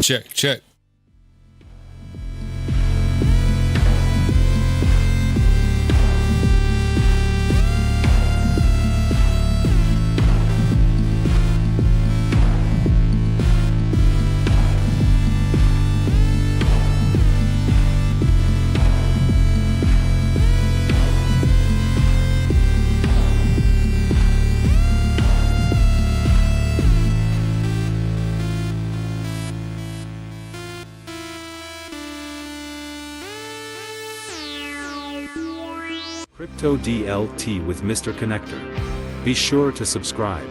Check. Crypto DLT with MrConectr. Be sure to subscribe.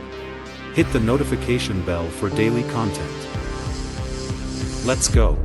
Hit the notification bell for daily content. Let's go.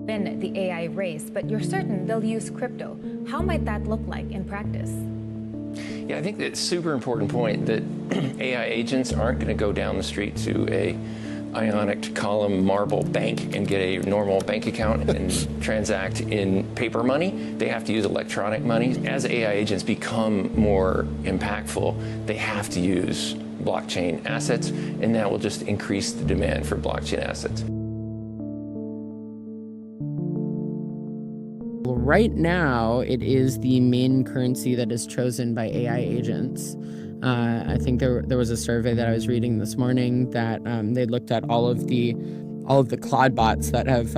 In the AI race, but you're certain they'll use crypto. How might that look like in practice? Yeah, I think that's a super important point that AI agents aren't going to go down the street to a ionic column marble bank and get a normal bank account and transact in paper money. They have to use electronic money. As AI agents become more impactful, they have to use blockchain assets, and that will just increase the demand for blockchain assets. Right now, it is the main currency that is chosen by AI agents. I think there was a survey that I was reading this morning that they looked at all of the Claude bots that have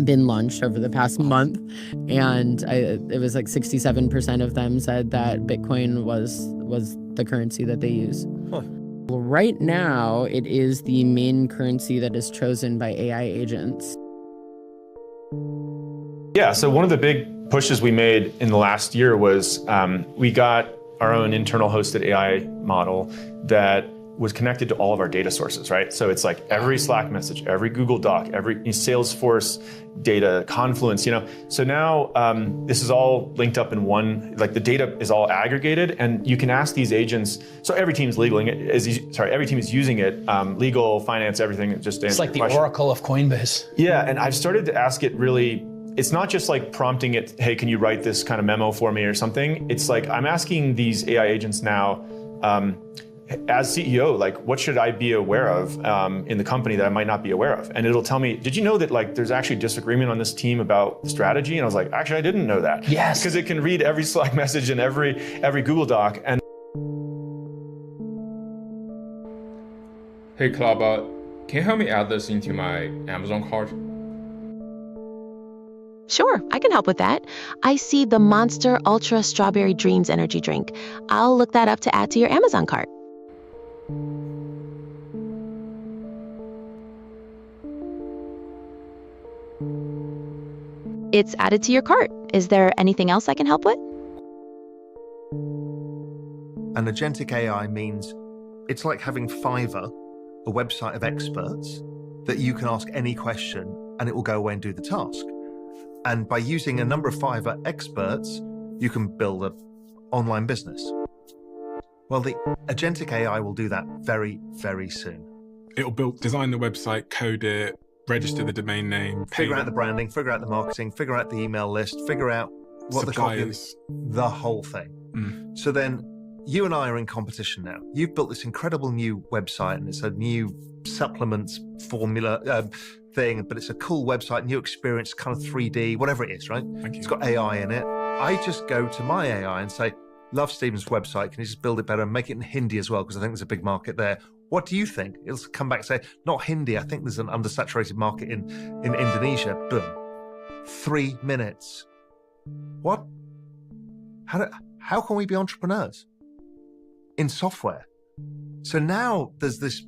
been launched over the past month, and it was like 67% of them said that Bitcoin was the currency that they use. Huh. Right now, it is the main currency that is chosen by AI agents. Yeah, so one of the big pushes we made in the last year was we got our own internal hosted AI model that was connected to all of our data sources, right? So it's like every Slack message, every Google Doc, every Salesforce data, Confluence, So now this is all linked up in one, like the data is all aggregated, and you can ask these agents. So every team is every team is using it, legal, finance, everything. Just it's like the Oracle of Coinbase. Yeah, and I've started to ask it really. It's not just like prompting it, hey, can you write this kind of memo for me or something? It's like I'm asking these AI agents now, as CEO, like what should I be aware of in the company that I might not be aware of? And it'll tell me, did you know that like there's actually disagreement on this team about the strategy? And I was like, actually, I didn't know that. Yes. Because it can read every Slack message and every Google Doc. And Hey, Cloudbot, can you help me add this into my Amazon cart? Sure, I can help with that. I see the Monster Ultra Strawberry Dreams energy drink. I'll look that up to add to your Amazon cart. It's added to your cart. Is there anything else I can help with? An agentic AI means it's like having Fiverr, a website of experts that you can ask any question and it will go away and do the task. And by using a number of Fiverr experts, you can build an online business. Well, the agentic AI will do that very, very soon. It'll design the website, code it, register the domain name, figure out the branding, figure out the marketing, figure out the email list, figure out what the copy is, the whole thing. So then you and I are in competition now. You've built this incredible new website, and it's a new supplements formula thing, but it's a cool website, new experience, kind of 3D, whatever it is, right? It's got AI in it. I just go to my AI and say, love Stephen's website. Can you just build it better and make it in Hindi as well? Because I think there's a big market there. What do you think? It'll come back and say, not Hindi. I think there's an undersaturated market in Indonesia. Boom. 3 minutes. What? How can we be entrepreneurs in software? So now there's this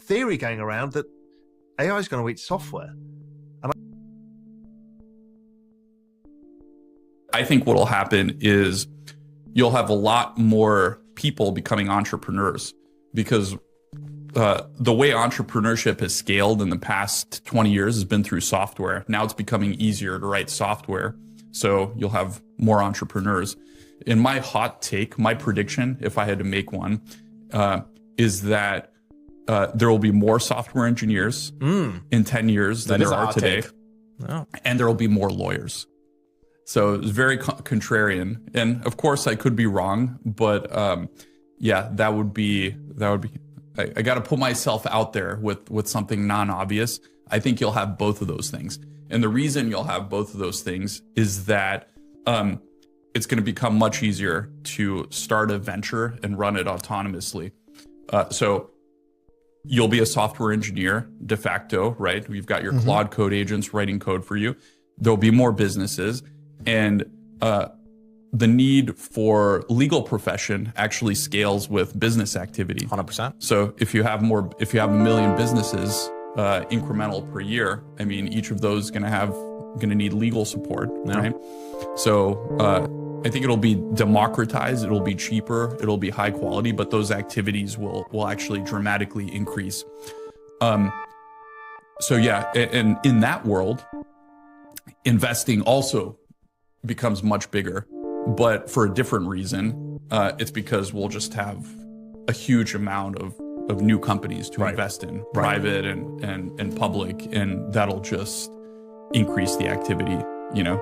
theory going around that AI is going to eat software. And I think what will happen is you'll have a lot more people becoming entrepreneurs, because the way entrepreneurship has scaled in the past 20 years has been through software. Now it's becoming easier to write software. So you'll have more entrepreneurs. In my hot take, my prediction, if I had to make one, is that there will be more software engineers in 10 years than there are today. Oh. And there will be more lawyers. So it's very contrarian. And of course I could be wrong, but yeah, that would be, I got to put myself out there with something non-obvious. I think you'll have both of those things. And the reason you'll have both of those things is that it's going to become much easier to start a venture and run it autonomously. So you'll be a software engineer de facto, right? You've got your Claude code agents writing code for you. There'll be more businesses, and the need for legal profession actually scales with business activity. 100%. So if you have 1 million businesses incremental per year, I mean, each of those going to need legal support, right? So I think it'll be democratized, it'll be cheaper, it'll be high quality, but those activities will actually dramatically increase. So yeah, and in that world, investing also becomes much bigger, but for a different reason. It's because we'll just have a huge amount of new companies to invest in, private and public, and that'll just increase the activity. You know,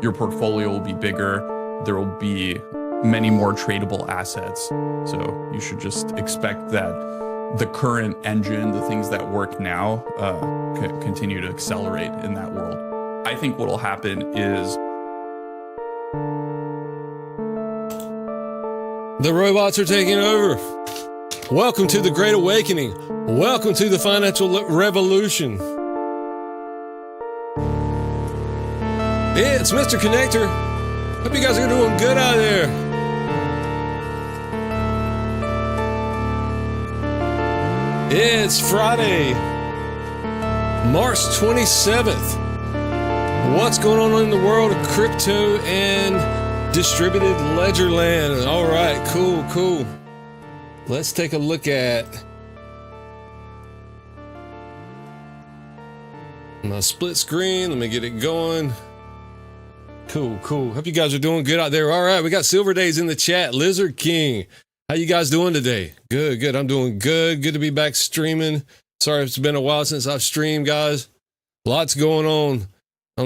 your portfolio will be bigger. There will be many more tradable assets. So you should just expect that the current engine, the things that work now, continue to accelerate in that world. I think what will happen is the robots are taking over. Welcome to the Great Awakening. Welcome to the financial revolution. It's MrConectr. Hope you guys are doing good out there. It's Friday, March 27th. What's going on in the world of crypto and distributed ledger land? All right, cool. Let's take a look at my split screen. Let me get it going. Cool. Hope you guys are doing good out there. All right, we got Silver Days in the chat. Lizard King, how you guys doing today? Good. I'm doing good. Good to be back streaming. Sorry, it's been a while since I've streamed, guys. Lots going on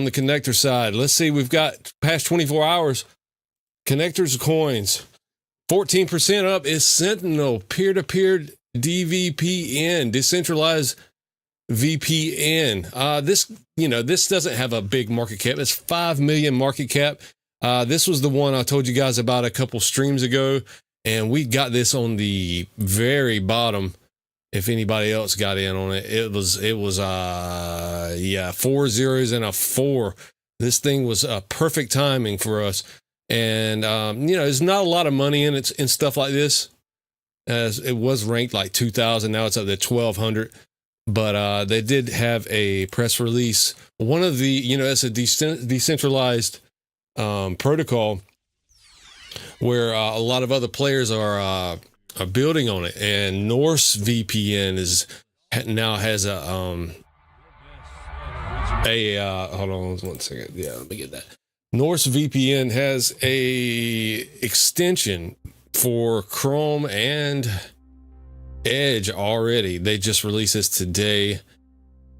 the connector side. Let's see, we've got past 24 hours. Connectors coins. 14% up is Sentinel, peer-to-peer DVPN, decentralized VPN. This doesn't have a big market cap. It's 5 million market cap. This was the one I told you guys about a couple streams ago, and we got this on the very bottom. If anybody else got in on it, it was 4 zeros and a 4. This thing was perfect timing for us. And, there's not a lot of money in it and stuff like this, as it was ranked like 2,000. Now it's up to 1,200. But they did have a press release. One of the, it's a decentralized protocol where a lot of other players are building on it. And Norse VPN now has a hold on 1 second. Yeah, let me get that. Norse VPN has a extension for Chrome and Edge already. They just released this today,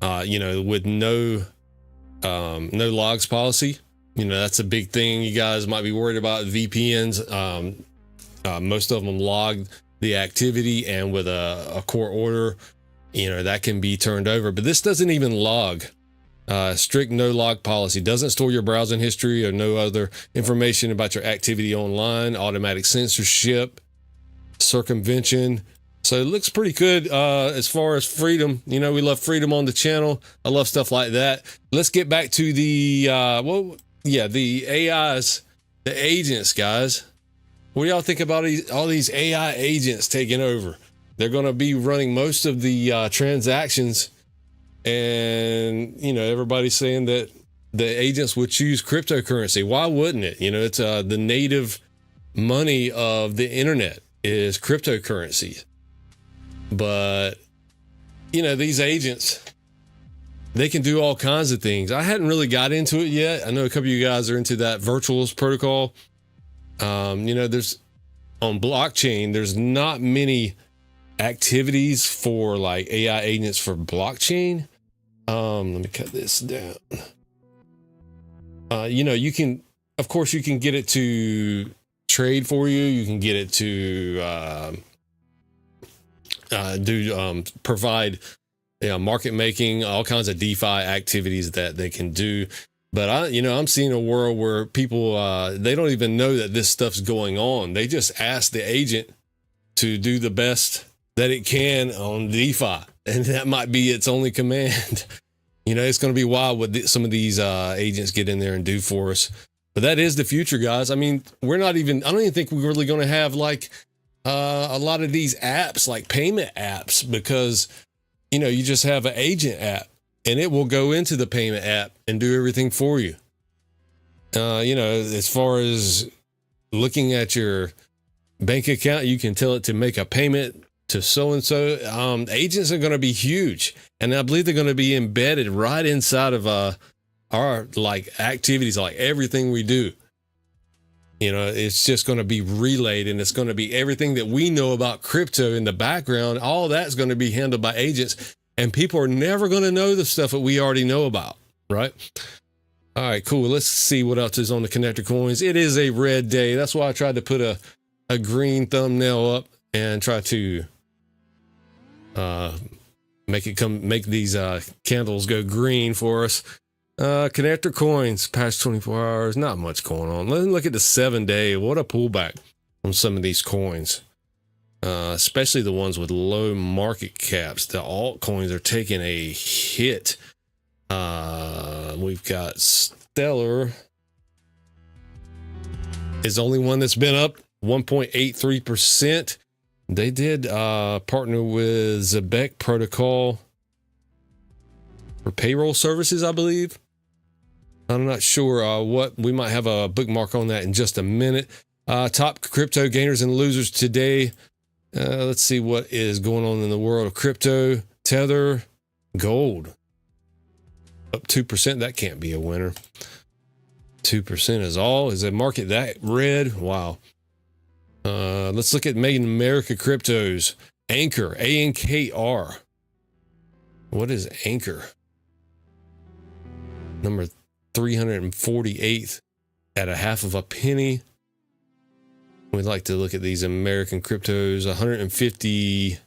with no logs policy. That's a big thing. You guys might be worried about VPNs. Most of them log the activity, and with a court order, that can be turned over. But this doesn't even log. Strict no log policy doesn't store your browsing history or no other information about your activity online. Automatic censorship, circumvention. So it looks pretty good as far as freedom. We love freedom on the channel. I love stuff like that. Let's get back to the the AIs, the agents, guys. What do y'all think about all these AI agents taking over? They're going to be running most of the transactions, and everybody's saying that the agents would choose cryptocurrency. Why wouldn't it? It's the native money of the internet is cryptocurrency. But these agents, they can do all kinds of things. I hadn't really got into it yet. I know a couple of you guys are into that virtuals protocol. There's on blockchain, there's not many activities for like AI agents for blockchain. Let me cut this down. You can, of course, you can get it to trade for you. You can get it to provide market making, all kinds of DeFi activities that they can do. But I'm seeing a world where people they don't even know that this stuff's going on. They just ask the agent to do the best that it can on DeFi, and that might be its only command. It's going to be wild what some of these agents get in there and do for us. But that is the future, guys. I mean, I don't even think we're really going to have like a lot of these apps, like payment apps, because you just have an agent app and it will go into the payment app and do everything for you. As far as looking at your bank account, you can tell it to make a payment to so-and-so. Agents are going to be huge, and I believe they're going to be embedded right inside of our like activities, like everything we do. It's just going to be relayed, and it's going to be everything that we know about crypto in the background. All that's going to be handled by agents, and people are never going to know the stuff that we already know about, right? All right, cool. Let's see what else is on the connector coins. It is a red day. That's why I tried to put a green thumbnail up and try to make these candles go green for us. Connector coins past 24 hours, not much going on. Let's look at the 7-day. What a pullback on some of these coins, especially the ones with low market caps. The altcoins are taking a hit. We've got Stellar is the only one that's been up 1.83%. They did partner with ZEBEC protocol for payroll services, I believe. I'm not sure what. We might have a bookmark on that in just a minute. Top crypto gainers and losers today. Let's see what is going on in the world of crypto. Tether, gold, up 2%. That can't be a winner. 2% is all. Is the market that red? Wow. Let's look at Made in America cryptos. Anchor, ANKR. What is Anchor? Number 348th at a half of a penny. We'd like to look at these American cryptos. 150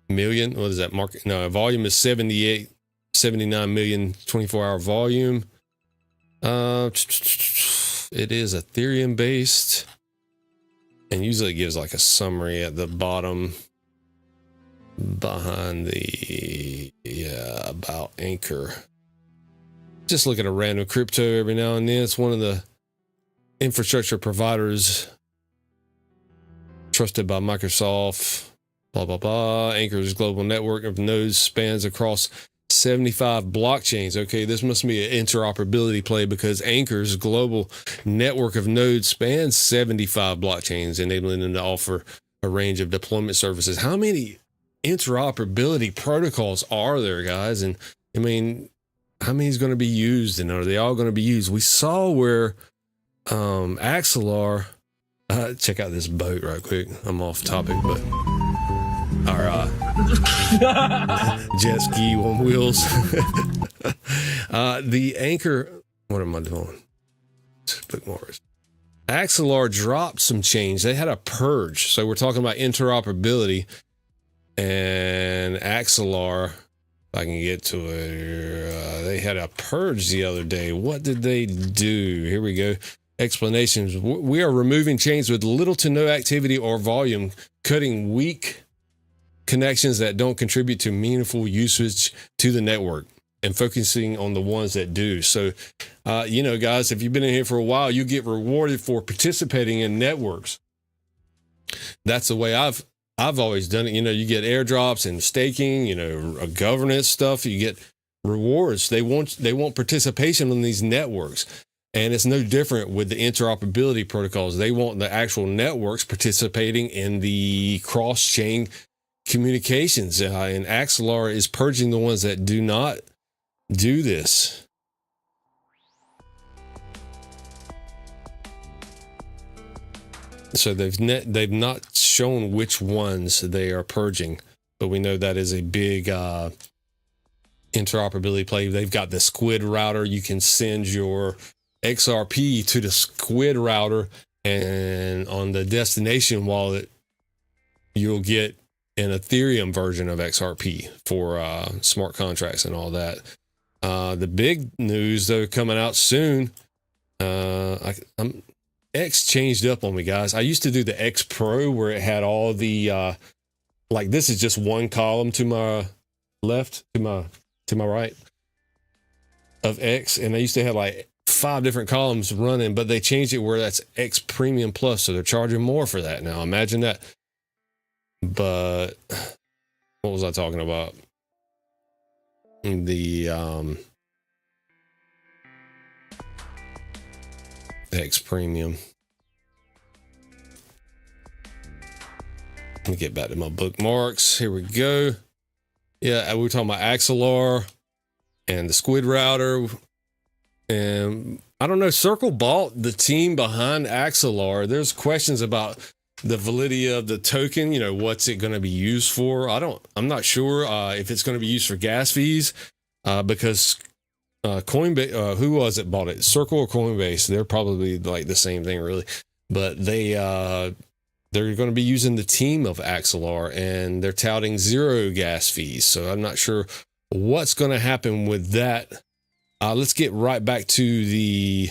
million. What is that market? No, volume is 79 million 24-hour volume. It is Ethereum based, and usually it gives like a summary at the bottom behind the about Anchor. Just look at a random crypto every now and then. It's one of the infrastructure providers trusted by Microsoft. Blah blah blah. Anchor's global network of nodes spans across 75 blockchains. Okay, this must be an interoperability play because Anchor's global network of nodes spans 75 blockchains, enabling them to offer a range of deployment services. How many interoperability protocols are there, guys? And I mean, how many is going to be used, and are they all going to be used? We saw where Axelar Check out this boat right quick. I'm off topic, but our jet ski on wheels. The anchor. What am I doing? Bookmarks. XLR dropped some change. They had a purge. So we're talking about interoperability, and XLR. If I can get to it. They had a purge the other day. What did they do? Here we go. Explanations. We are removing chains with little to no activity or volume, cutting weak connections that don't contribute to meaningful usage to the network, and focusing on the ones that do. So, you know, guys, if you've been in here for a while, you get rewarded for participating in networks. That's the way I've always done it. You know, you get airdrops and staking, you know, governance stuff. You get rewards. They want participation in these networks. And it's no different with the interoperability protocols. They want the actual networks participating in the cross-chain communications. And XLR is purging the ones that do not do this. So they've not shown which ones they are purging, but we know that is a big interoperability play. They've got the Squid router. You can send your XRP to the Squid router, and on the destination wallet, you'll get an Ethereum version of XRP for smart contracts and all that. The big news, though, coming out soon, X changed up on me, guys. I used to do the X Pro where it had all the, like this is just one column to my left, to my right of X. And I used to have like 5 different columns running, but they changed it where that's X Premium Plus. So they're charging more for that now. Imagine that. But what was I talking about? The X Premium. Let me get back to my bookmarks. Here we go. Yeah, we were talking about XLR and the Squid router. And I don't know, Circle bought the team behind XLR. There's questions about the validity of the token. You know, what's it going to be used for? I'm not sure if it's going to be used for gas fees because Coinbase, who was it bought it? Circle or Coinbase? They're probably like the same thing, really. But they're going to be using the team of XLR, and they're touting 0 gas fees. So I'm not sure what's going to happen with that. Let's get right back to the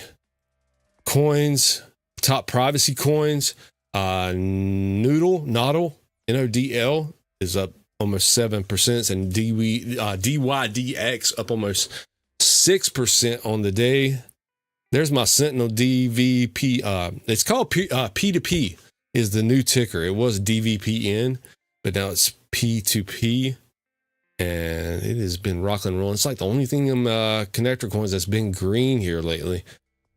coins, top privacy coins. Nodl, NODL is up almost 7%, and DYDX up almost 6% on the day. There's my Sentinel DVP. It's called P2P is the new ticker. It was DVPN, but now it's P2P. And it has been rocking and rolling. It's like the only thing in connector coins that's been green here lately.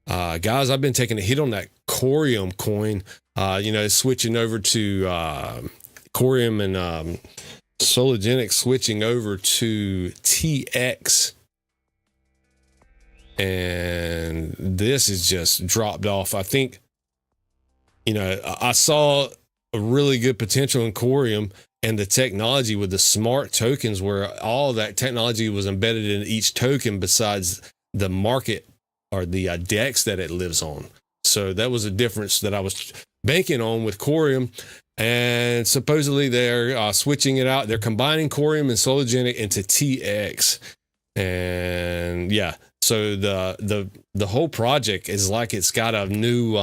Guys, I've been taking a hit on that Corium coin. You know, switching over to Corium and Sologenic switching over to TX. And this has just dropped off. I think, you know, I saw a really good potential in Corium and the technology with the smart tokens, where all that technology was embedded in each token besides the market or the DEX that it lives on. So that was a difference that I was banking on with Corium. And supposedly they're switching it out. They're combining Corium and Sologenic into TX. And yeah, so the whole project is like it's got a new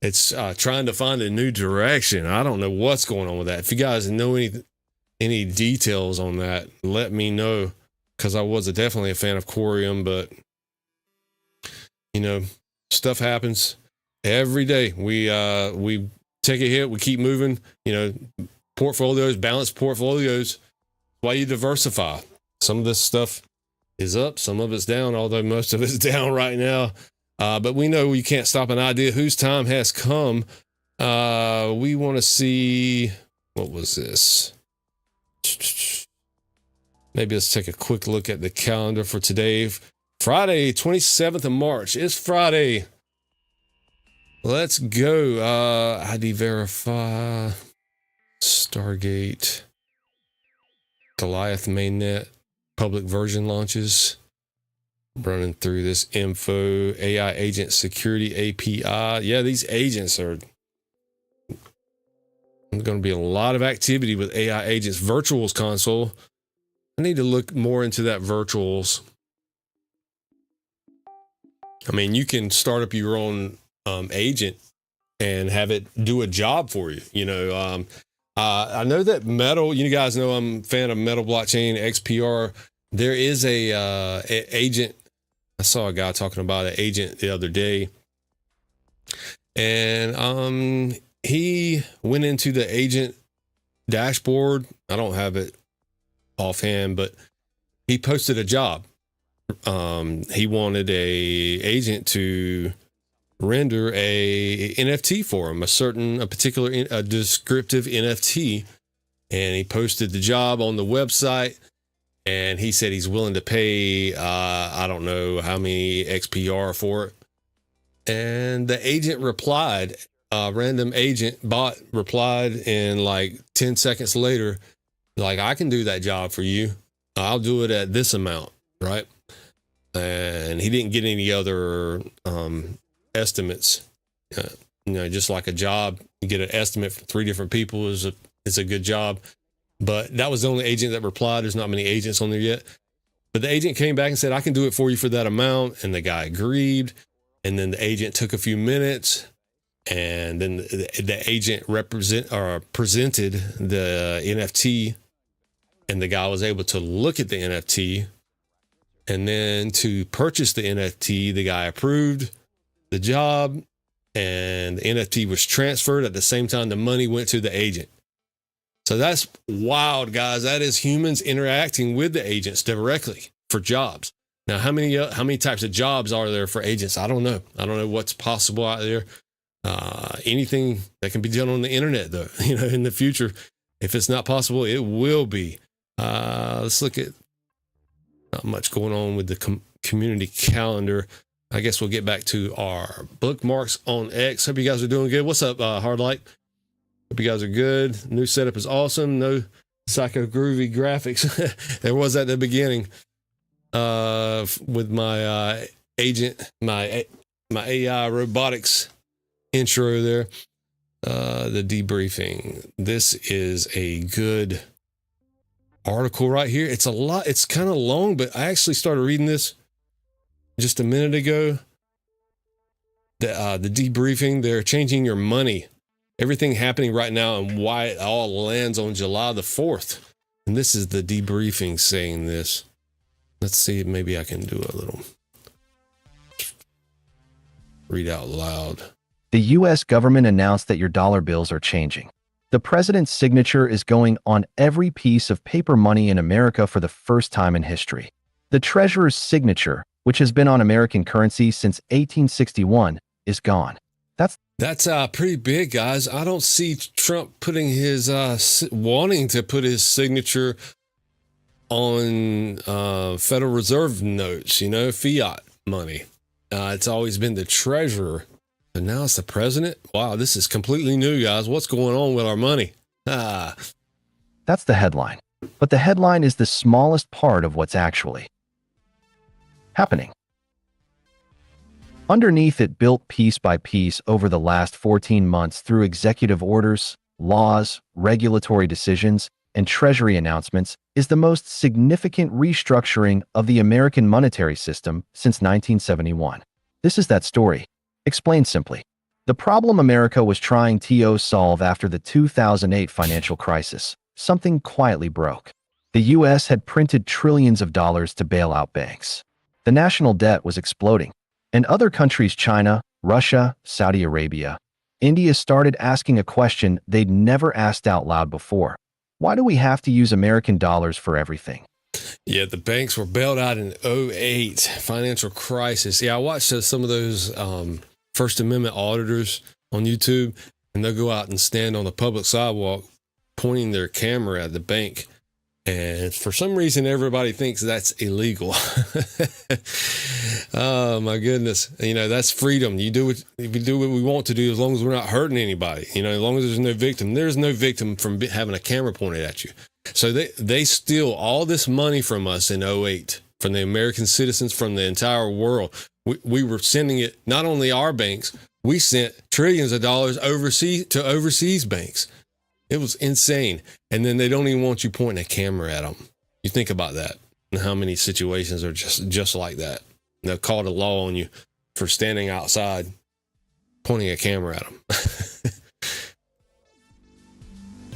it's trying to find a new direction. I don't know what's going on with that. If you guys know any details on that, let me know, because I was definitely a fan of Corium, but you know, stuff happens every day. We take a hit, we keep moving. You know, portfolios, balanced portfolios. Why you diversify? Some of this stuff is up, some of it's down, although most of it's down right now. But we know we can't stop an idea whose time has come. We want to see, what was this? Maybe let's take a quick look at the calendar for today. Friday, 27th of March. It's Friday. Let's go. ID verify. Stargate. Goliath mainnet. Public version launches. Running through this info. AI agent security API. Yeah, these agents are... There's going to be a lot of activity with AI agents. Virtuals console. I need to look more into that virtuals. I mean, you can start up your own agent and have it do a job for you. You know, I know that Metal, you guys know I'm a fan of Metal Blockchain, XPR. There is a agent. I saw a guy talking about an agent the other day. And he went into the agent dashboard. I don't have it offhand, but he posted a job. He wanted a agent to render a NFT for him, a particular descriptive NFT, and he posted the job on the website. And he said he's willing to pay I don't know how many XPR for it. And the agent replied. Random agent bot replied, in like 10 seconds later, like, I can do that job for you. I'll do it at this amount, right? And he didn't get any other estimates. You know, just like a job, you get an estimate from 3 different people is a good job. But that was the only agent that replied. There's not many agents on there yet. But the agent came back and said, I can do it for you for that amount. And the guy agreed. And then the agent took a few minutes. And then the agent presented the NFT. And the guy was able to look at the NFT. And then to purchase the NFT, the guy approved the job. And the NFT was transferred at the same time the money went to the agent. So that's wild, guys. That is humans interacting with the agents directly for jobs. Now, how many types of jobs are there for agents? I don't know. I don't know what's possible out there. Anything that can be done on the internet, though, you know, in the future, if it's not possible, it will be. Let's look at not much going on with the community calendar. I guess we'll get back to our bookmarks on X. Hope you guys are doing good. What's up, Hardlight? Hope you guys are good. New setup is awesome. No psycho groovy graphics. There was at the beginning with my agent, my AI robotics intro there. The debriefing. This is a good article right here. It's a lot. It's kind of long, but I actually started reading this just a minute ago. The debriefing. They're changing your money. Everything happening right now and why it all lands on July the 4th. And this is the debriefing saying this. Let's see if maybe I can do a little read out loud. The U.S. government announced that your dollar bills are changing. The president's signature is going on every piece of paper money in America for the first time in history. The treasurer's signature, which has been on American currency since 1861, is gone. That's pretty big, guys. I don't see Trump putting his wanting to put his signature on Federal Reserve notes, you know, fiat money. It's always been the treasurer, but now it's the president. Wow, this is completely new, guys. What's going on with our money? That's the headline. But the headline is the smallest part of what's actually happening. Underneath it, built piece by piece over the last 14 months through executive orders, laws, regulatory decisions, and Treasury announcements, is the most significant restructuring of the American monetary system since 1971. This is that story. Explained simply. The problem America was trying to solve after the 2008 financial crisis, something quietly broke. The U.S. had printed trillions of dollars to bail out banks. The national debt was exploding. And other countries, China, Russia, Saudi Arabia, India, started asking a question they'd never asked out loud before. Why do we have to use American dollars for everything? Yeah, the banks were bailed out in 2008, financial crisis. Yeah, I watched some of those First Amendment auditors on YouTube, and they'll go out and stand on the public sidewalk pointing their camera at the bank And for some reason, everybody thinks that's illegal. Oh my goodness. You know, that's freedom. We do what we want to do as long as we're not hurting anybody. You know, as long as there's no victim. There's no victim from having a camera pointed at you. So they steal all this money from us in 2008, from the American citizens, from the entire world. We were sending it, not only our banks, we sent trillions of dollars overseas to overseas banks. It was insane. And then they don't even want you pointing a camera at them. You think about that and how many situations are just like that. They'll call the law on you for standing outside, pointing a camera at them.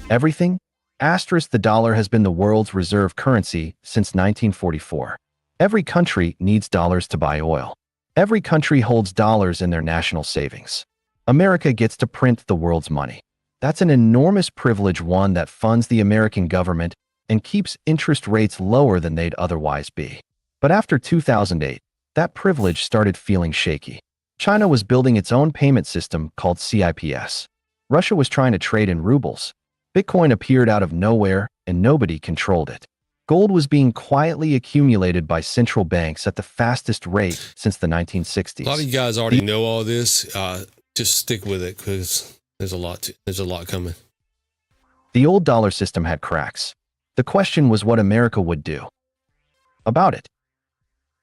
Everything? The dollar has been the world's reserve currency since 1944. Every country needs dollars to buy oil. Every country holds dollars in their national savings. America gets to print the world's money. That's an enormous privilege, one that funds the American government and keeps interest rates lower than they'd otherwise be. But after 2008, that privilege started feeling shaky. China was building its own payment system called CIPS. Russia was trying to trade in rubles. Bitcoin appeared out of nowhere, and nobody controlled it. Gold was being quietly accumulated by central banks at the fastest rate since the 1960s. A lot of you guys already know all this. Just stick with it, because there's a lot coming. The old dollar system had cracks. The question was what America would do about it.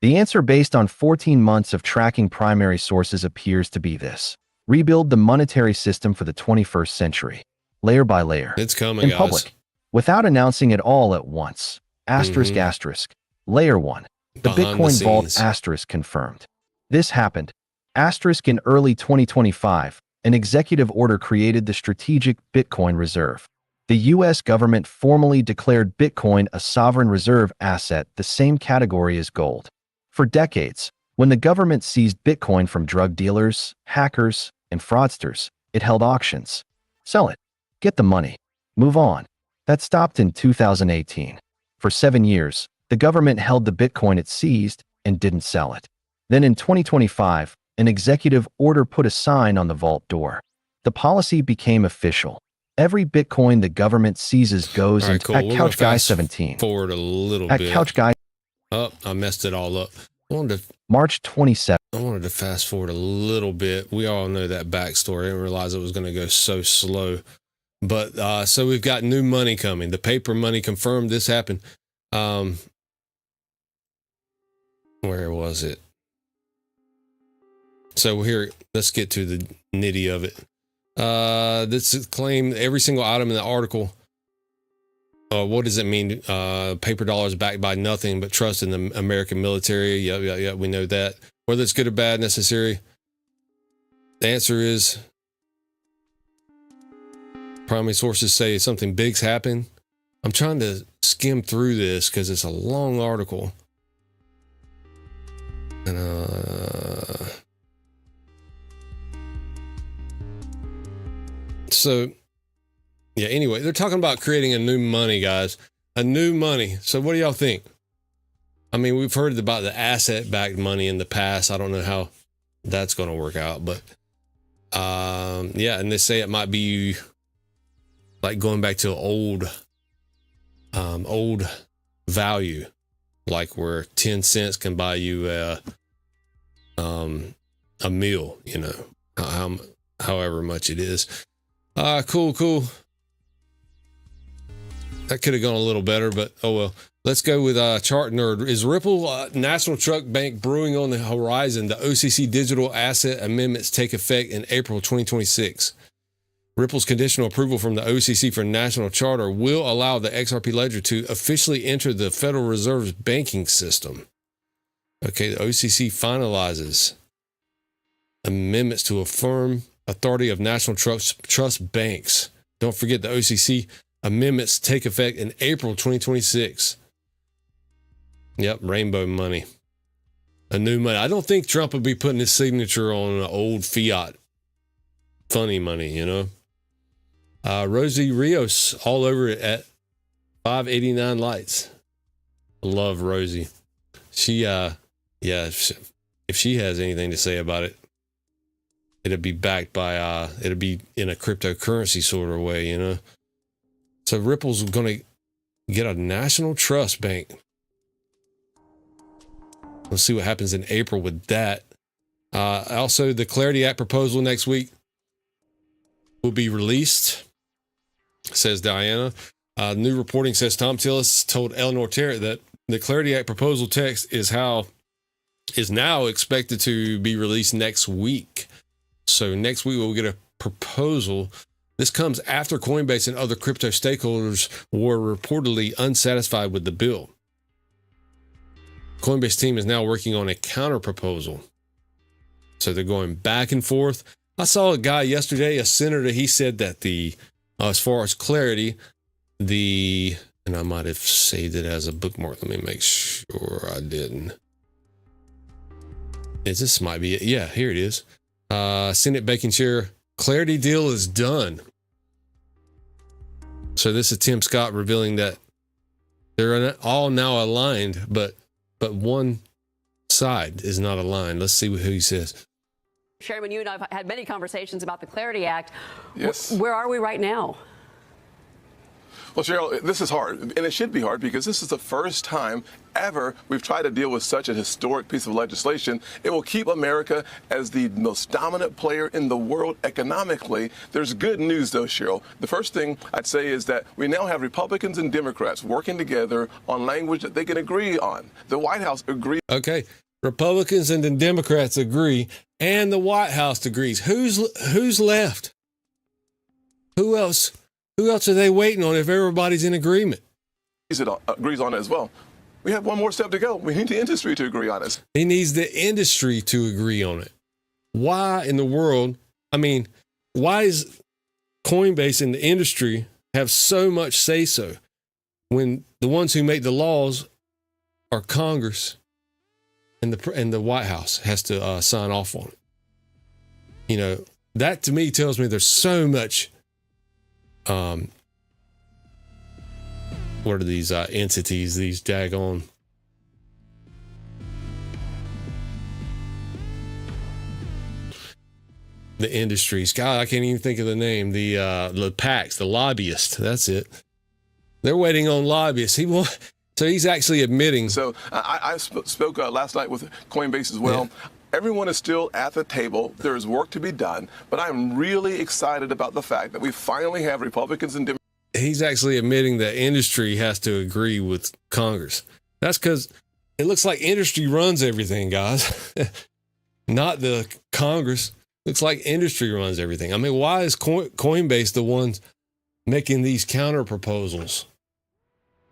The answer, based on 14 months of tracking primary sources, appears to be this: rebuild the monetary system for the 21st century, layer by layer. It's coming, in guys. public, without announcing it all at once. Asterisk. Layer 1. The Behind Bitcoin the vault scenes. confirmed. This happened. In early 2025, an executive order created the Strategic Bitcoin Reserve. The U.S. government formally declared Bitcoin a sovereign reserve asset, the same category as gold. For decades, when the government seized Bitcoin from drug dealers, hackers, and fraudsters, it held auctions. Sell it. Get the money. Move on. That stopped in 2018. For 7 years, the government held the Bitcoin it seized and didn't sell it. Then in 2025, an executive order put a sign on the vault door. The policy became official. Every Bitcoin the government seizes goes All right, into cool. at We're Couch gonna Guy fast 17. Forward a little At bit. Couch Guy. Oh, I messed it all up. March 27. I wanted to fast forward a little bit. We all know that backstory. I didn't realize it was going to go so slow. But so we've got new money coming. The paper money confirmed this happened. Where was it? So here, let's get to the nitty of it. This is claim every single item in the article. What does it mean? Paper dollars backed by nothing but trust in the American military. Yeah, we know that. Whether it's good or bad, necessary. The answer is primary sources say something big's happened. I'm trying to skim through this because it's a long article. And so yeah, anyway, they're talking about creating a new money, guys. A new money. So what do y'all think? I mean, we've heard about the asset-backed money in the past. I don't know how that's going to work out, but yeah, and they say it might be like going back to old value, like where 10 cents can buy you a meal, you know, however much it is. Cool. That could have gone a little better, but oh well. Let's go with Chart Nerd. Is Ripple National Truck Bank brewing on the horizon? The OCC digital asset amendments take effect in April 2026. Ripple's conditional approval from the OCC for national charter will allow the XRP ledger to officially enter the Federal Reserve's banking system. Okay, the OCC finalizes amendments to affirm authority of national trust banks. Don't forget the OCC amendments take effect in April 2026. Yep, rainbow money. A new money. I don't think Trump would be putting his signature on an old fiat funny money, you know. Rosie Rios all over it at 589 lights. Love Rosie. She yeah, if she has anything to say about it, it'd be backed by it'd be in a cryptocurrency sort of way, you know. So Ripple's going to get a national trust bank. Let's see what happens in April with that. Also, the Clarity Act proposal next week will be released, says Diana. New reporting says Tom Tillis told Eleanor Terrett that the Clarity Act proposal text is now expected to be released next week. So next week we'll get a proposal. This comes after Coinbase and other crypto stakeholders were reportedly unsatisfied with the bill. Coinbase team is now working on a counter proposal. So they're going back and forth. I saw a guy yesterday, a senator, he said that as far as Clarity, and I might have saved it as a bookmark. Let me make sure I didn't. This might be it. Yeah, here it is. Senate Banking Chair, Clarity deal is done. So this is Tim Scott revealing that they're all now aligned, but one side is not aligned. Let's see who he says. Chairman, you and I have had many conversations about the Clarity Act. Yes. Where are we right now? Well, Cheryl, this is hard, and it should be hard because this is the first time ever we've tried to deal with such a historic piece of legislation. It will keep America as the most dominant player in the world economically. There's good news, though, Cheryl. The first thing I'd say is that we now have Republicans and Democrats working together on language that they can agree on. The White House agreed. Okay, Republicans and the Democrats agree, and the White House agrees. Who's left? Who else? Who else are they waiting on if everybody's in agreement? Agrees on it as well. We have one more step to go. We need the industry to agree on it. He needs the industry to agree on it. Why in the world? I mean, why is Coinbase and the industry have so much say so when the ones who make the laws are Congress and the White House has to sign off on it? You know, that to me tells me there's so much. What are these entities, these daggone the industries? God, I can't even think of the name. The PACs, the lobbyists. That's it. They're waiting on lobbyists. So he's actually admitting. So I spoke last night with Coinbase as well. Yeah. Everyone is still at the table. There is work to be done, but I'm really excited about the fact that we finally have Republicans and Democrats. He's actually admitting that industry has to agree with Congress. That's because it looks like industry runs everything, guys. Not the Congress. Looks like industry runs everything. I mean, why is Coinbase the ones making these counter proposals?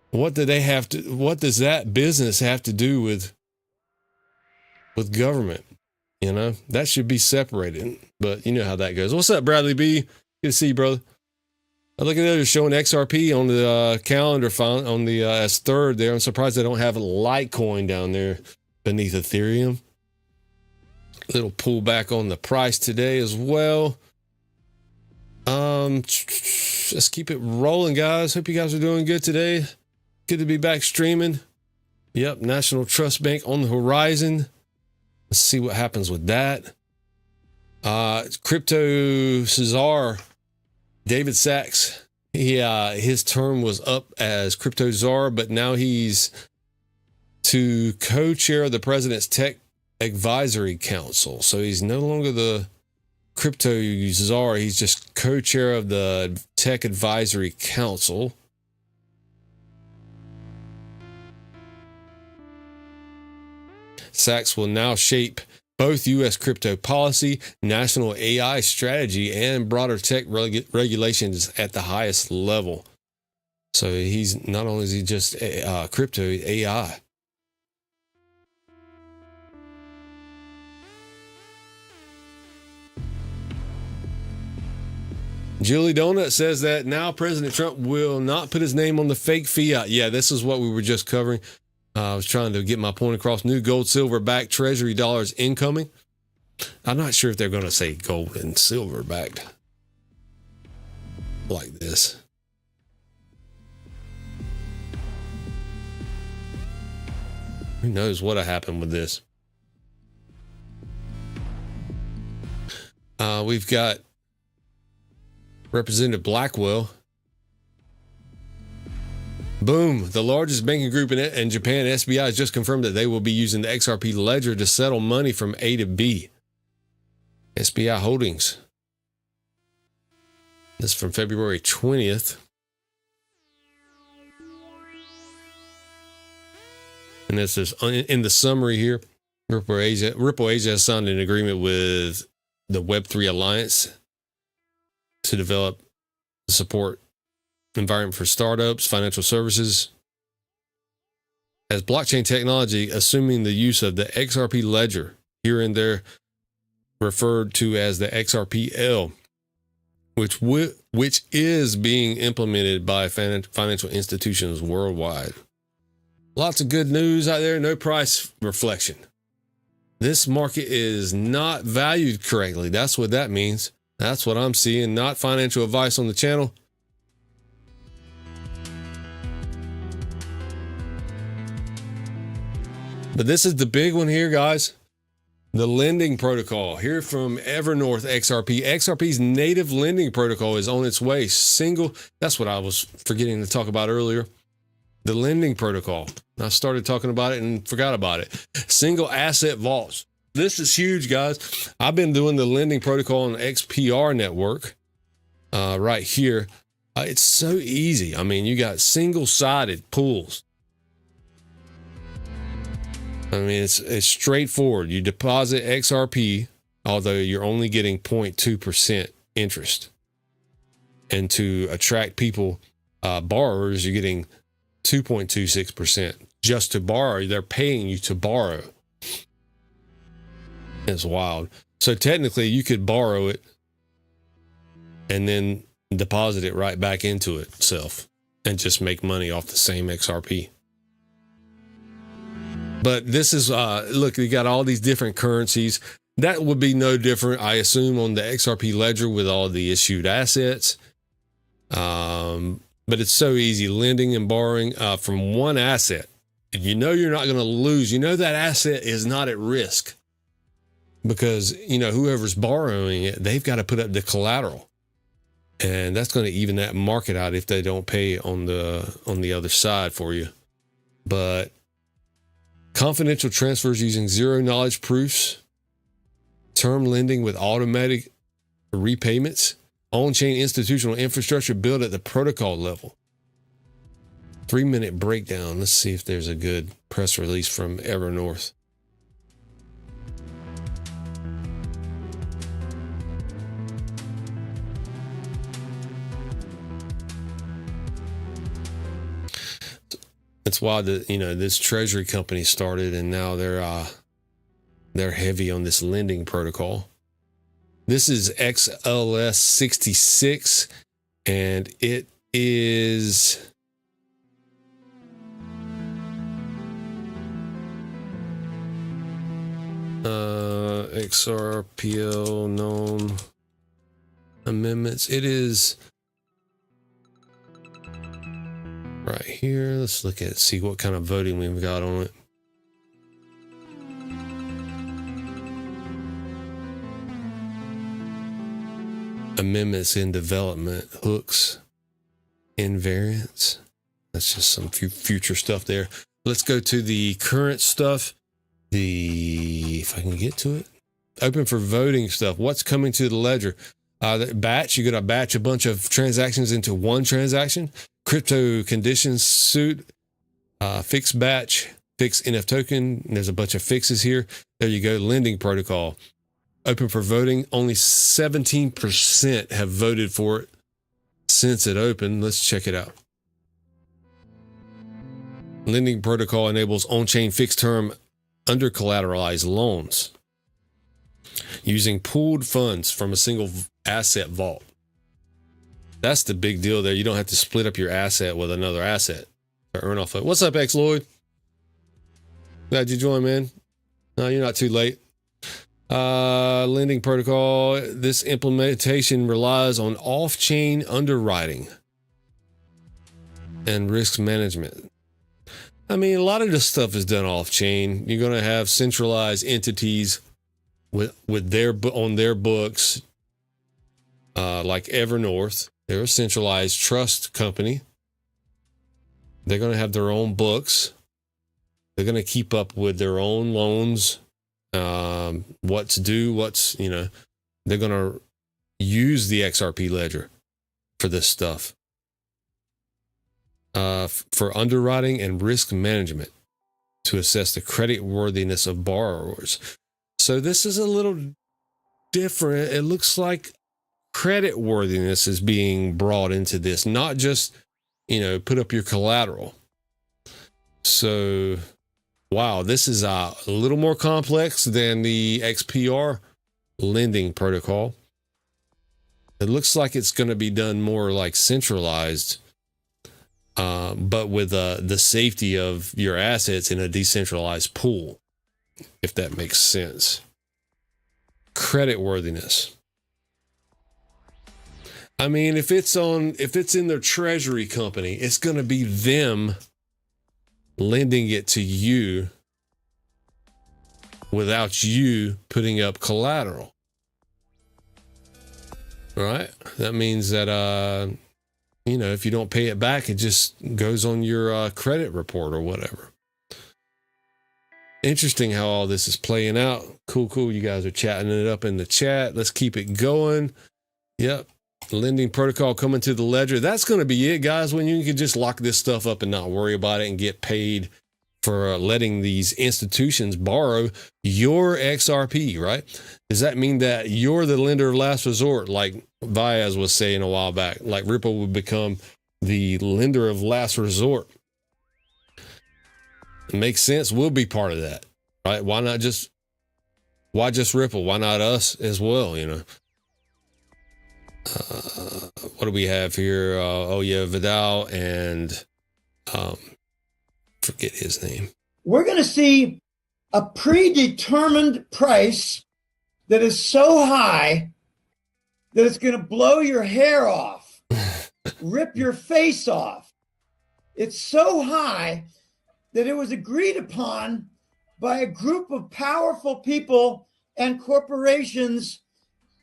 What does that business have to do with government? You know, that should be separated, but you know how that goes. What's up, Bradley B? Good to see you, brother. I look at it, they're showing XRP on the calendar on the as third there. I'm surprised they don't have Litecoin down there beneath Ethereum. Little pullback on the price today as well. Let's keep it rolling, guys. Hope you guys are doing good today. Good to be back streaming. Yep, National Trust Bank on the horizon. Let's see what happens with that. Crypto Cesar, David Sachs, his term was up as Crypto Czar, but now he's to co-chair of the President's Tech Advisory Council. So he's no longer the Crypto Czar, he's just co-chair of the Tech Advisory Council. Sachs will now shape both U.S. crypto policy, national AI strategy, and broader tech regulations at the highest level. So he's not only is he just crypto, AI. Julie Donut says that now President Trump will not put his name on the fake fiat. Yeah, this is what we were just covering. I was trying to get my point across. New gold, silver backed treasury dollars incoming. I'm not sure if they're going to say gold and silver backed like this. Who knows what'll happen with this? We've got Representative Blackwell Boom. The largest banking group in Japan, SBI, has just confirmed that they will be using the XRP ledger to settle money from A to B. SBI Holdings. This is from February 20th. And this is in the summary here. Ripple Asia has signed an agreement with the Web3 Alliance to develop the support environment for startups, financial services. As blockchain technology, assuming the use of the XRP ledger, here and there referred to as the XRPL, which is being implemented by financial institutions worldwide. Lots of good news out there, no price reflection. This market is not valued correctly. That's what that means. That's what I'm seeing. Not financial advice on the channel. But this is the big one here, guys. The lending protocol here from Evernorth XRP. XRP's native lending protocol is on its way. That's what I was forgetting to talk about earlier. The lending protocol. I started talking about it and forgot about it. Single asset vaults. This is huge, guys. I've been doing the lending protocol on the XPR network right here. It's so easy. I mean, you got single-sided pools. I mean, it's straightforward. You deposit XRP, although you're only getting 0.2% interest. And to attract people, borrowers, you're getting 2.26%. Just to borrow, they're paying you to borrow. It's wild. So technically, you could borrow it and then deposit it right back into itself and just make money off the same XRP. But this is, look, you got all these different currencies. That would be no different, I assume, on the XRP ledger with all the issued assets. But it's so easy, lending and borrowing from one asset. You know you're not going to lose. You know that asset is not at risk because, you know, whoever's borrowing it, they've got to put up the collateral. And that's going to even that market out if they don't pay on the other side for you. But confidential transfers using zero knowledge proofs, term lending with automatic repayments, on-chain institutional infrastructure built at the protocol level. 3-minute breakdown. Let's see if there's a good press release from Evernorth. It's wild that, you know, this treasury company started and now they're heavy on this lending protocol. This is XLS 66 and it is XRPL known amendments. It is right here. Let's look at it, see what kind of voting we've got on it. Amendments in development, hooks, invariants. That's just some future stuff there. Let's go to the current stuff. If I can get to it, open for voting stuff. What's coming to the ledger? The batch. You got to batch a bunch of transactions into one transaction. Crypto conditions suit, fixed batch, fixed NF token. There's a bunch of fixes here. There you go. Lending protocol. Open for voting. Only 17% have voted for it since it opened. Let's check it out. Lending protocol enables on-chain fixed term under collateralized loans using pooled funds from a single asset vault. That's the big deal there. You don't have to split up your asset with another asset to earn off of it. What's up, X Lloyd? Glad you joined, man. No, you're not too late. Lending protocol. This implementation relies on off-chain underwriting and risk management. I mean, a lot of this stuff is done off-chain. You're going to have centralized entities with on their books, like Evernorth. They're a centralized trust company. They're going to have their own books. They're going to keep up with their own loans, what's due, they're going to use the XRP ledger for this stuff, for underwriting and risk management to assess the credit worthiness of borrowers. So this is a little different. It looks like credit worthiness is being brought into this, not just, put up your collateral. So, wow, this is a little more complex than the XPR lending protocol. It looks like it's going to be done more like centralized, but with the safety of your assets in a decentralized pool, if that makes sense. Credit worthiness. I mean, if it's in their treasury company, it's going to be them lending it to you without you putting up collateral. Right? That means that, if you don't pay it back, it just goes on your credit report or whatever. Interesting how all this is playing out. Cool. You guys are chatting it up in the chat. Let's keep it going. Yep. Lending protocol coming to the ledger. That's going to be it, guys, when you can just lock this stuff up and not worry about it and get paid for letting these institutions borrow your XRP, right? Does that mean that you're the lender of last resort, like Vyaz was saying a while back, like Ripple would become the lender of last resort? It makes sense. We'll be part of that, right? Why just Ripple? Why not us as well, What do we have here? Vidal and forget his name. We're going to see a predetermined price that is so high that it's going to blow your hair off, rip your face off. It's so high that it was agreed upon by a group of powerful people and corporations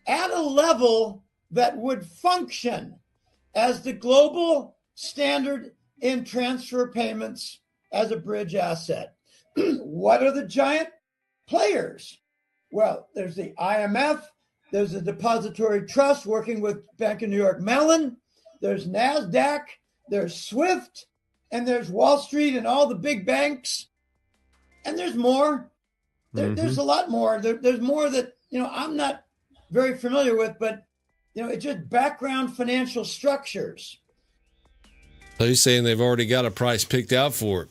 at a level that would function as the global standard in transfer payments as a bridge asset. What are the giant players? Well, there's the IMF, there's the Depository Trust working with Bank of New York Mellon, there's NASDAQ, there's SWIFT, and there's Wall Street and all the big banks. And there's more. There's a lot more. There's more that, I'm not very familiar with, but, it's just background financial structures. So you're saying they've already got a price picked out for it?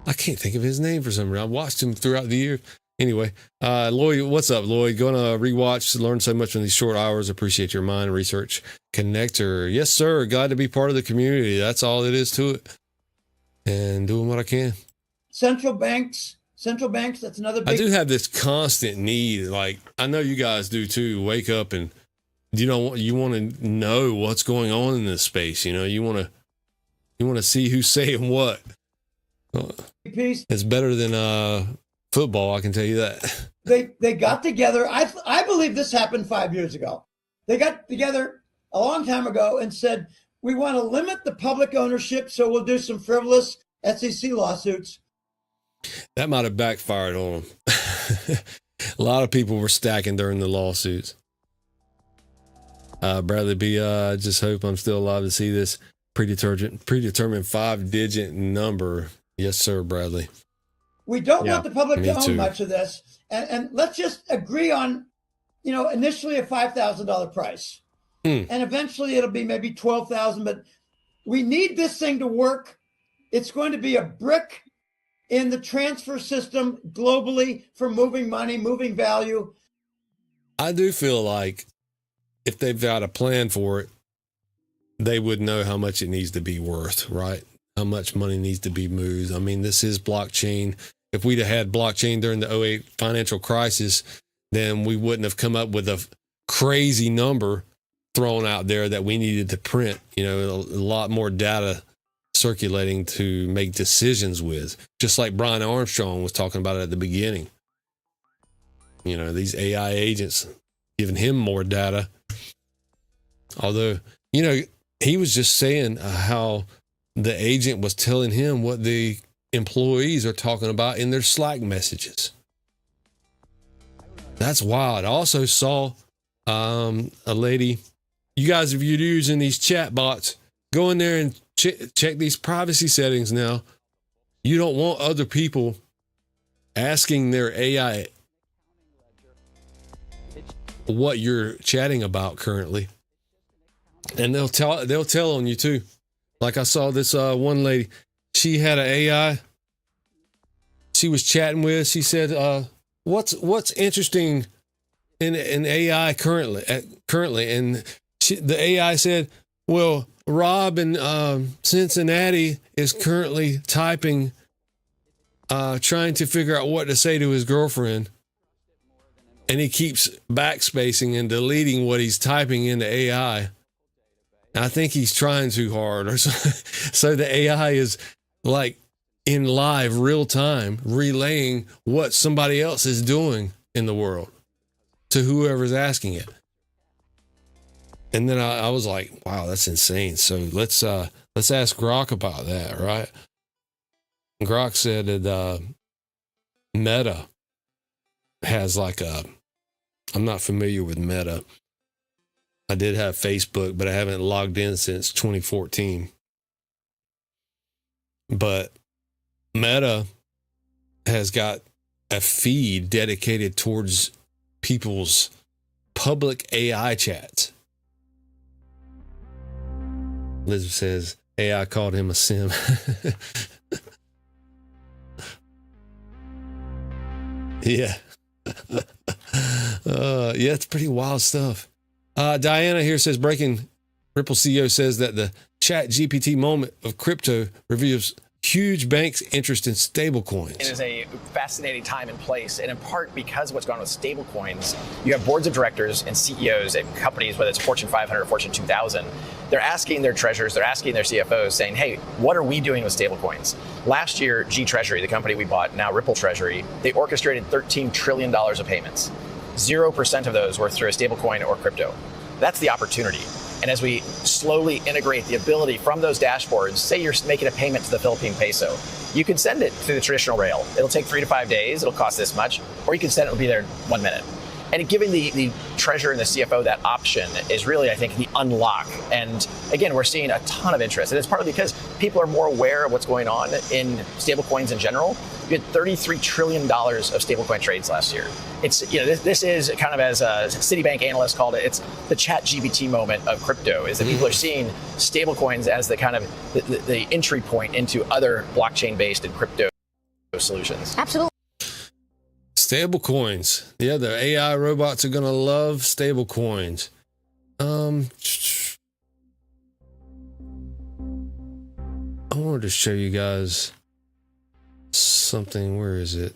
I can't think of his name for some reason. I watched him throughout the year. Anyway, Lloyd, what's up, Lloyd? Going to rewatch, learn so much in these short hours. Appreciate your mind research. Connector. Yes, sir. Glad to be part of the community. That's all it is to it. And doing what I can. Central banks, that's another big... I do have this constant need. Like, I know you guys do too. Wake up and, you want to know what's going on in this space. You want to see who's saying what. It's better than football, I can tell you that. They got together. I believe this happened 5 years ago. They got together a long time ago and said, we want to limit the public ownership, so we'll do some frivolous SEC lawsuits. That might have backfired on them. A lot of people were stacking during the lawsuits. Bradley B, I just hope I'm still alive to see this predetermined 5-digit number. Yes, sir, Bradley. We don't want the public to own much of this. And let's just agree on, initially a $5,000 price. And eventually it'll be maybe $12,000. But we need this thing to work. It's going to be a brick in the transfer system globally for moving money, moving value. I do feel like if they've got a plan for it, they would know how much it needs to be worth, right? How much money needs to be moved. I mean, this is blockchain. If we'd have had blockchain during the 2008 financial crisis, then we wouldn't have come up with a crazy number thrown out there that we needed to print, a lot more data circulating to make decisions with, just like Brian Armstrong was talking about at the beginning. These AI agents giving him more data. Although, he was just saying how the agent was telling him what the employees are talking about in their Slack messages. That's wild. I also saw a lady, you guys, if you're using these chat bots, go in there and check these privacy settings now. You don't want other people asking their AI what you're chatting about currently. And they'll tell on you too. Like I saw this one lady, she had an AI she was chatting with. She said, what's interesting in AI currently? And the AI said, well, Rob in Cincinnati is currently typing, trying to figure out what to say to his girlfriend. And he keeps backspacing and deleting what he's typing into AI. I think he's trying too hard or so. So the AI is like in live real time relaying what somebody else is doing in the world to whoever's asking it. And then I was like, wow, that's insane. So let's ask Grok about that, right? Grok said that Meta has like I'm not familiar with Meta. I did have Facebook, but I haven't logged in since 2014. But Meta has got a feed dedicated towards people's public AI chats. Elizabeth says AI called him a sim. Yeah. Yeah, it's pretty wild stuff. Diana here says, breaking Ripple CEO says that the chat GPT moment of crypto reveals huge banks' interest in stablecoins. It is a fascinating time and place, and in part because of what's going on with stablecoins, you have boards of directors and CEOs at companies, whether it's Fortune 500 or Fortune 2000, they're asking their treasurers, they're asking their CFOs, saying, hey, what are we doing with stablecoins? Last year, G Treasury, the company we bought, now Ripple Treasury, they orchestrated $13 trillion of payments. 0% of those were through a stablecoin or crypto. That's the opportunity. And as we slowly integrate the ability from those dashboards, say you're making a payment to the Philippine peso, you can send it through the traditional rail. It'll take 3 to 5 days. It'll cost this much. Or you can send it, it'll be there in 1 minute. And giving the treasurer and the CFO that option is really, I think, the unlock. And again, we're seeing a ton of interest. And it's partly because people are more aware of what's going on in stablecoins in general. We had $33 trillion of stablecoin trades last year. It's, this is kind of, as a Citibank analyst called it, it's the chat GPT moment of crypto, is that people are seeing stablecoins as the kind of the entry point into other blockchain-based and crypto solutions. Absolutely. Stablecoins. Yeah, the AI robots are going to love stablecoins. I wanted to show you guys something. Where is it?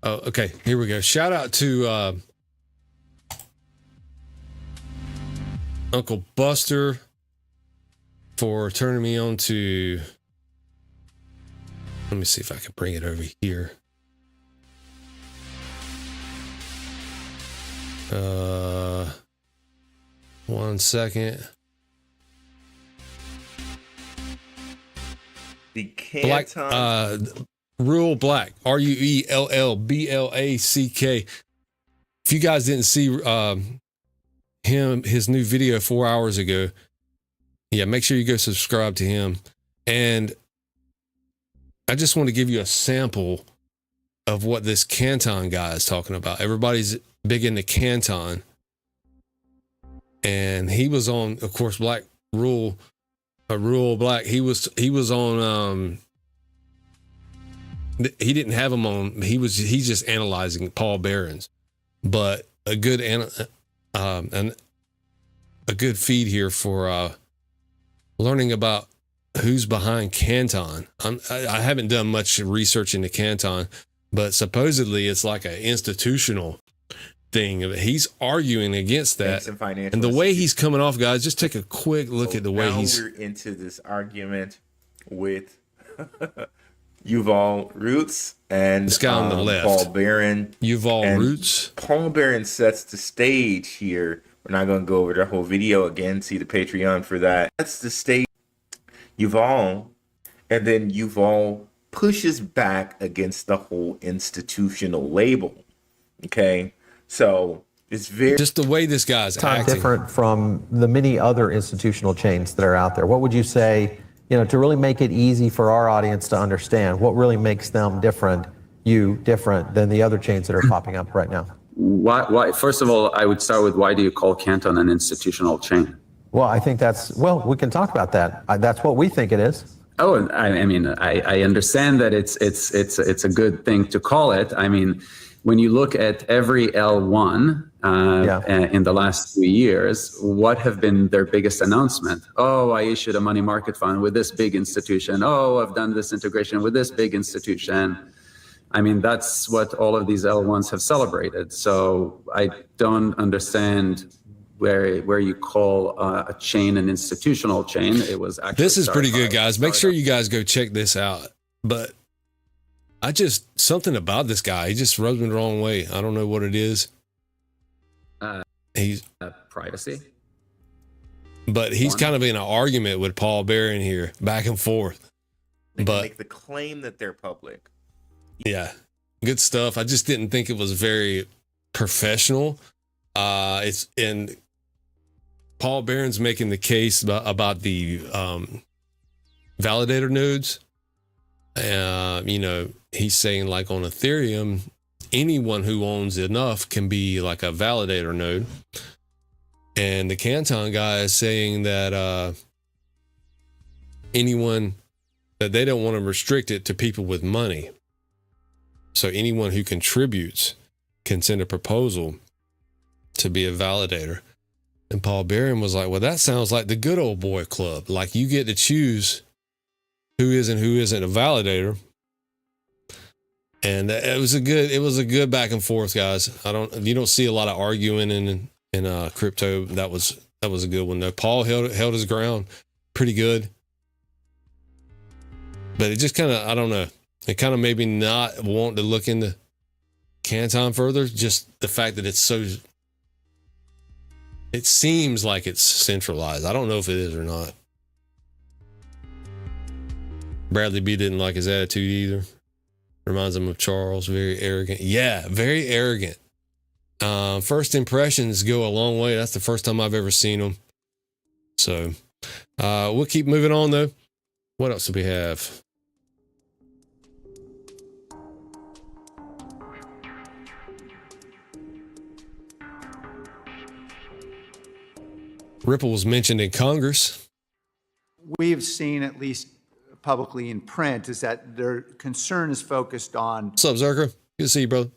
Oh, okay. Here we go. Shout out to Uncle Buster for turning me on to. Let me see if I can bring it over here. 1 second. The Canton. Rural Black, RUELLBLACK. If you guys didn't see his new video 4 hours ago, yeah, make sure you go subscribe to him. And I just want to give you a sample of what this Canton guy is talking about. Everybody's big into Canton. And he was on, of course, Rural Black. He was on he didn't have him on. He's just analyzing Paul Barron's. but a good and a good feed here for learning about who's behind Canton. I haven't done much research into Canton, but supposedly it's like an institutional thing. He's arguing against that, and the way he's coming off, guys. Just take a quick look at the way he's. We're into this argument with Yuval Roots and this guy on the left, Paul Barron. Yuval Roots. Paul Barron sets the stage here. We're not going to go over the whole video again. See the Patreon for that. That's the stage. Yuval, and then Yuval pushes back against the whole institutional label. Okay, so it's very just the way this guy's acting. Different from the many other institutional chains that are out there. What would you say, to really make it easy for our audience to understand what really makes them different than the other chains that are popping up right now? Why? First of all, I would start with, why do you call Canton an institutional chain? Well, I think we can talk about that. That's what we think it is. Oh, I mean, I understand that it's a good thing to call it. I mean, when you look at every L1 in the last 2 years, what have been their biggest announcement? Oh, I issued a money market fund with this big institution. Oh, I've done this integration with this big institution. I mean, that's what all of these L1s have celebrated. So I don't understand where you call a chain an institutional chain. It was actually this is pretty good, guys. Make sure you guys go check this out. But something about this guy, he just rubs me the wrong way. I don't know what it is. He's privacy. But he's kind of in an argument with Paul Barron here, back and forth. They can make the claim that they're public. Yeah, good stuff. I just didn't think it was very professional. And Paul Barron's making the case about the validator nodes. He's saying, like, on Ethereum, anyone who owns enough can be like a validator node. And the Canton guy is saying that anyone that they don't want to restrict it to people with money. So anyone who contributes can send a proposal to be a validator. And Paul Barron was like, well, that sounds like the good old boy club. Like, you get to choose who is and who isn't a validator. And it was a good back and forth, guys. You don't see a lot of arguing in crypto. That was a good one though. Paul held his ground pretty good. But it just kind of, I don't know. It kind of made me not want to look into Canton further. Just the fact that it seems like it's centralized. I don't know if it is or not. Bradley B didn't like his attitude either. Reminds him of Charles. Very arrogant. Yeah, very arrogant. First impressions go a long way. That's the first time I've ever seen him. So we'll keep moving on though. What else do we have? Ripple was mentioned in Congress. We've seen, at least publicly in print, is that their concern is focused on... What's up, Zerker? Good to see you, brother.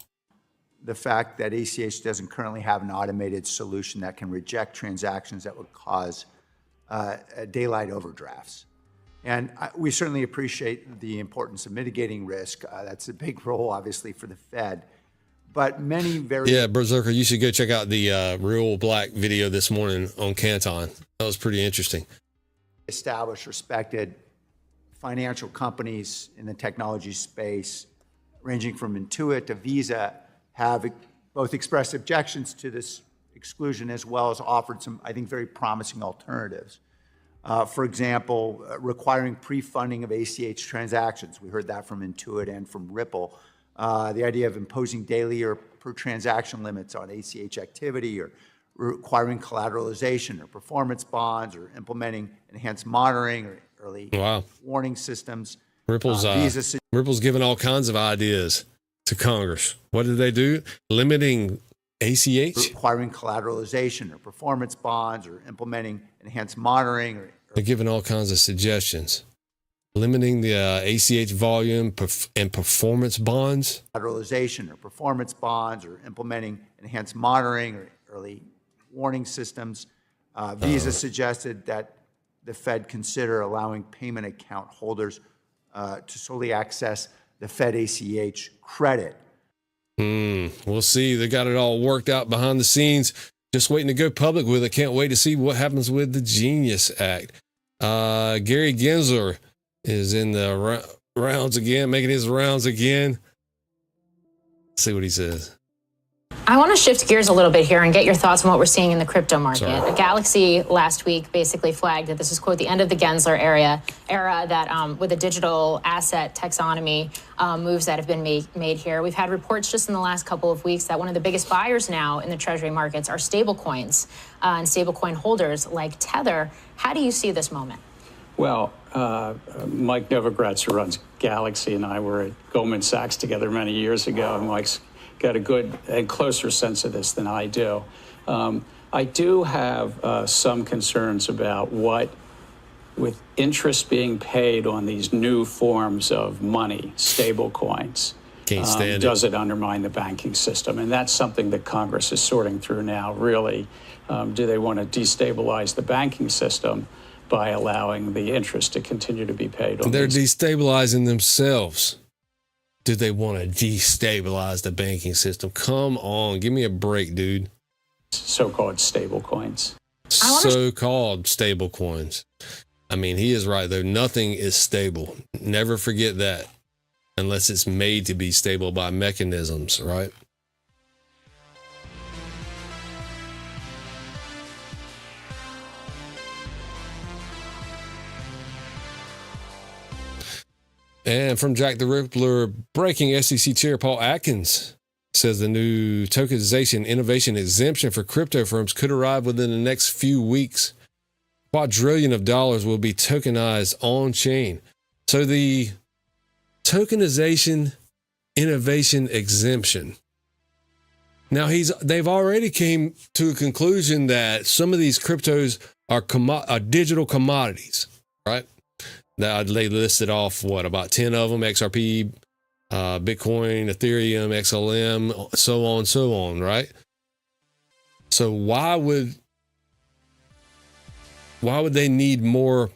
The fact that ACH doesn't currently have an automated solution that can reject transactions that would cause daylight overdrafts. And we certainly appreciate the importance of mitigating risk. That's a big role, obviously, for the Fed. But many Yeah, Berserker, you should go check out the Real Black video this morning on Canton. That was pretty interesting. Established, respected financial companies in the technology space, ranging from Intuit to Visa, have both expressed objections to this exclusion as well as offered some, I think, very promising alternatives. For example, requiring pre-funding of ACH transactions. We heard that from Intuit and from Ripple. The idea of imposing daily or per transaction limits on ACH activity, or requiring collateralization or performance bonds, or implementing enhanced monitoring or early warning systems. Ripple's giving all kinds of ideas to Congress. What did they do? Limiting ACH? Requiring collateralization or performance bonds, or implementing enhanced monitoring. They're giving all kinds of suggestions. limiting the ACH volume and performance bonds. Collateralization or performance bonds, or implementing enhanced monitoring or early warning systems. Visa suggested that the Fed consider allowing payment account holders to solely access the Fed ACH credit. We'll see. They got it all worked out behind the scenes. Just waiting to go public with it. Can't wait to see what happens with the Genius Act. Gary Gensler is in the rounds again, making his rounds again. Let's see what he says. I want to shift gears a little bit here and get your thoughts on what we're seeing in the crypto market. Sorry. Galaxy last week basically flagged that this is, quote, the end of the Gensler era that with the digital asset taxonomy moves that have been made here. We've had reports just in the last couple of weeks that one of the biggest buyers now in the treasury markets are stablecoins and stablecoin holders like Tether. How do you see this moment? Well, Mike Novogratz, who runs Galaxy, and I were at Goldman Sachs together many years ago, and Mike's got a good and closer sense of this than I do. I do have some concerns about what, with interest being paid on these new forms of money, stable coins, does it undermine the banking system? And that's something that Congress is sorting through now, really. Do they want to destabilize the banking system by allowing the interest to continue to be paid on They're these? destabilizing themselves. Do they want to destabilize the banking system? Come on, give me a break, dude. So-called stable coins. So-called stable coins. I mean, he is right, though. Nothing is stable. Never forget that. Unless it's made to be stable by mechanisms, right? And from Jack the Ripper, breaking SEC Chair Paul Atkins says the new tokenization innovation exemption for crypto firms could arrive within the next few weeks. $250 billion will be tokenized on chain. So the tokenization innovation exemption. Now they've already came to a conclusion that some of these cryptos are digital commodities, right? Now they listed off about 10 of them: XRP, Bitcoin, Ethereum, XLM, so on, right? So why would they need more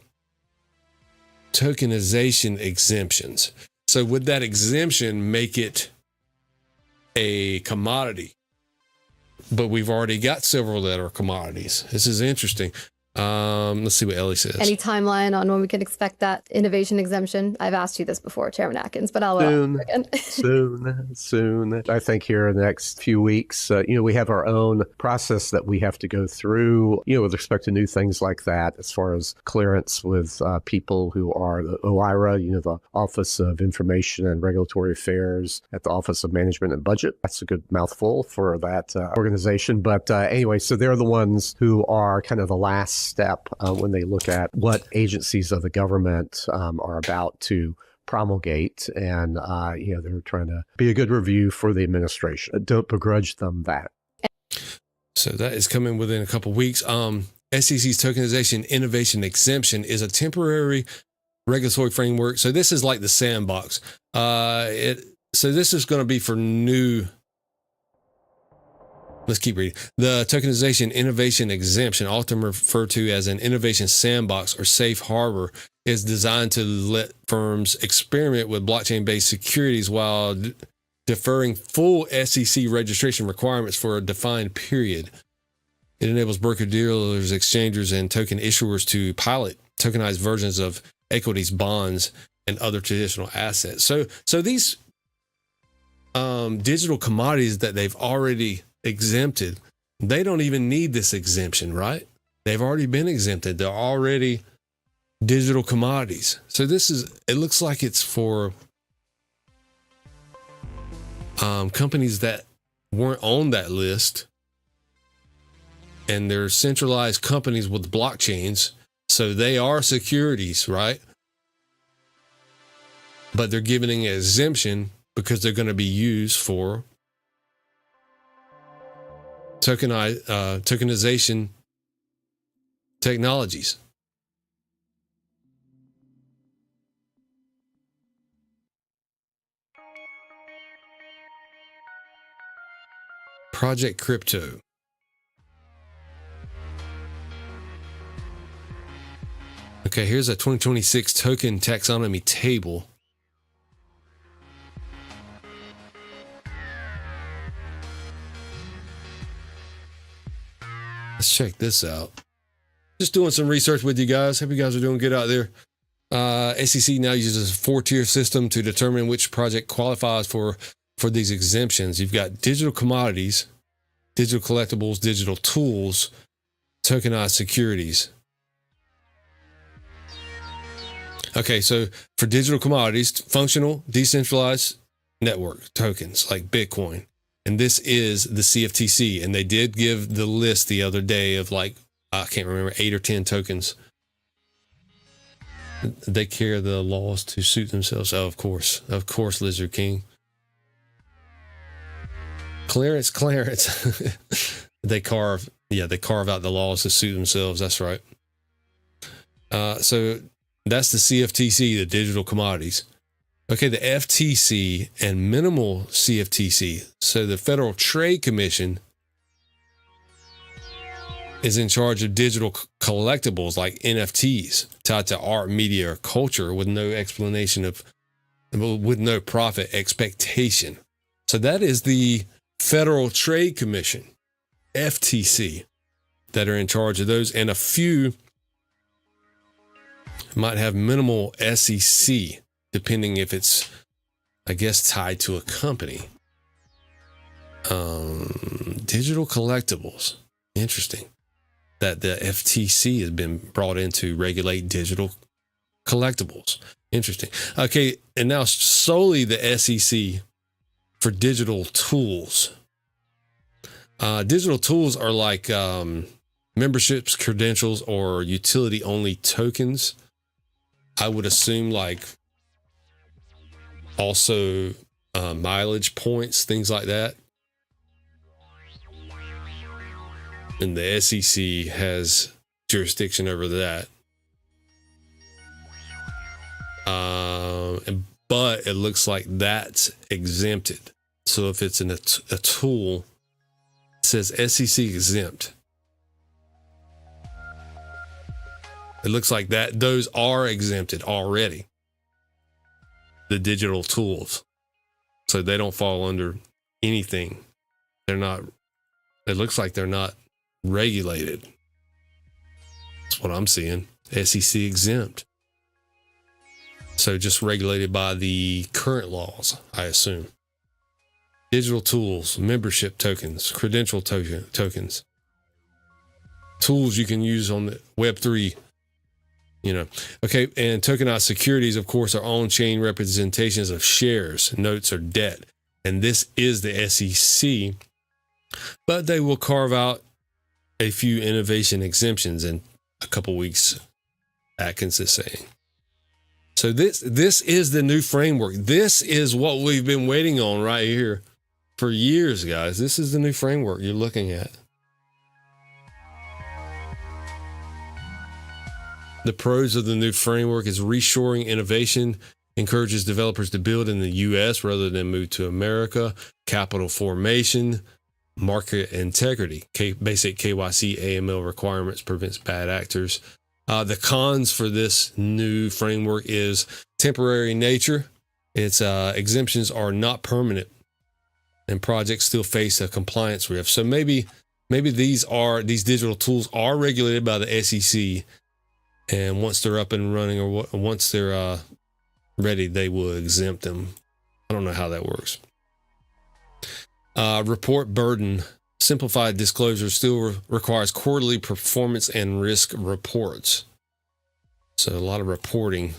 tokenization exemptions? So would that exemption make it a commodity? But we've already got several that are commodities. This is interesting. Let's see what Ellie says. Any timeline on when we can expect that innovation exemption? I've asked you this before, Chairman Atkins, but I'll ask again. soon. I think here in the next few weeks, we have our own process that we have to go through, with respect to new things like that, as far as clearance with people who are the OIRA, the Office of Information and Regulatory Affairs at the Office of Management and Budget. That's a good mouthful for that organization. But anyway, so they're the ones who are kind of the last step when they look at what agencies of the government are about to promulgate, and they're trying to be a good review for the administration. Don't begrudge them that. So that is coming within a couple of weeks. SEC's tokenization innovation exemption is a temporary regulatory framework. So this is like the sandbox. So this is going to be for new. Let's keep reading. The tokenization innovation exemption, often referred to as an innovation sandbox or safe harbor, is designed to let firms experiment with blockchain-based securities while deferring full SEC registration requirements for a defined period. It enables broker-dealers, exchangers, and token issuers to pilot tokenized versions of equities, bonds, and other traditional assets. So these digital commodities that they've already exempted, they don't even need this exemption, right? They've already been exempted. They're already digital commodities. So it looks like it's for companies that weren't on that list, and they're centralized companies with blockchains. So they are securities, right? But they're giving an exemption because they're going to be used for tokenization technologies. Project Crypto. Okay, here's a 2026 token taxonomy table. Let's check this out. Just doing some research with you guys. Hope you guys are doing good out there. SEC now uses a 4-tier system to determine which project qualifies for these exemptions. You've got digital commodities, digital collectibles, digital tools, tokenized securities. Okay, so for digital commodities, functional, decentralized network tokens like Bitcoin. And this is the CFTC. And they did give the list the other day of like, I can't remember, 8 or 10 tokens. They carry the laws to suit themselves. Oh, of course, Lizard King. Clarence. They carve out the laws to suit themselves. That's right. So that's the CFTC, the digital commodities. Okay, the FTC and minimal CFTC. So the Federal Trade Commission is in charge of digital collectibles like NFTs tied to art, media, or culture with no profit expectation. So that is the Federal Trade Commission, FTC, that are in charge of those, and a few might have minimal SEC, depending if it's, I guess, tied to a company. Digital collectibles. Interesting that the FTC has been brought in to regulate digital collectibles. Interesting. Okay, and now solely the SEC for digital tools. Digital tools are like memberships, credentials, or utility-only tokens. I would assume like also mileage points, things like that. And the SEC has jurisdiction over that. But it looks like that's exempted. So if it's a tool, it says SEC exempt. It looks like that those are exempted already. The digital tools. So they don't fall under anything. They're not, it looks like they're not regulated. That's what I'm seeing. SEC exempt. So just regulated by the current laws, I assume. Digital tools, membership tokens, credential tokens. Tools you can use on the Web3. Okay, and tokenized securities, of course, are on-chain representations of shares, notes, or debt. And this is the SEC, but they will carve out a few innovation exemptions in a couple weeks, Atkins is saying. So this is the new framework. This is what we've been waiting on right here for years, guys. This is the new framework you're looking at. The pros of the new framework is reshoring innovation, encourages developers to build in the U.S. rather than move to America, capital formation, market integrity, basic KYC, AML requirements, prevents bad actors. The cons for this new framework is temporary nature. Its exemptions are not permanent, and projects still face a compliance risk. So maybe these digital tools are regulated by the SEC. And once they're up and running, or once they're ready, they will exempt them. I don't know how that works. Report burden. Simplified disclosure still requires quarterly performance and risk reports. So a lot of reporting